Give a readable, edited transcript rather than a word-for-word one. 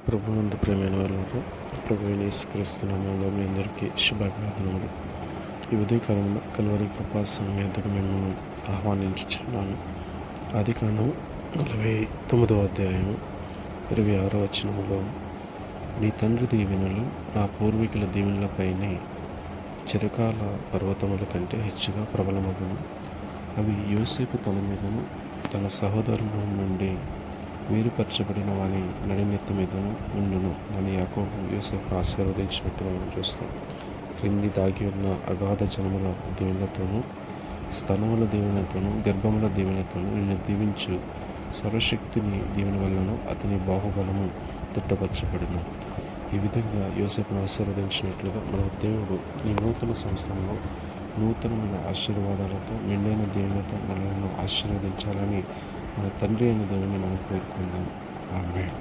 ప్రభునందు ప్రేమైన వాళ్ళకు ప్రభువైన యేసుక్రీస్తు నామములో మీ అందరికీ శుభాభివందనములు. ఈ ఉదయకాలంలో కల్వరి కృపా సమేతకు మిమ్మల్ని ఆహ్వానించుచున్నాను. ఆదికాండం 49వ అధ్యాయము 26వ వచనములో, నీ తండ్రి దీవెనలు నా పూర్వీకుల దీవెనలపైనే చిరకాల పర్వతముల కంటే హెచ్చుగా ప్రబలమగును. అవి యోసేపు తల మీదను తన సహోదరుల నుండి వేరుపరచబడిన వాని నడినెత్తి మీదను ఉండును అని యాకోబు యోసేపును ఆశీర్వదించినట్టుగా మనం చూస్తాం. క్రింది దాగి ఉన్న అగాధ జనముల దీవెనలతోనూ, స్తనముల దీవెనతోనూ, గర్భముల దీవెనతోనూ నిన్ను దీవించు సర్వశక్తిని దీవెన వలన అతని బాహుబలము తిట్టపరచబడిన. ఈ విధంగా యోసేపును ఆశీర్వదించినట్లుగా మన దేవుడు ఈ నూతన సంవత్సరంలో నూతనమైన ఆశీర్వాదాలతో, మెండైన దీవెనలతో మనల్ని ఆశీర్వదించాలని మన తండ్రి అయిన దేవుని మనం కోరుకుందాం. ఆమేన్.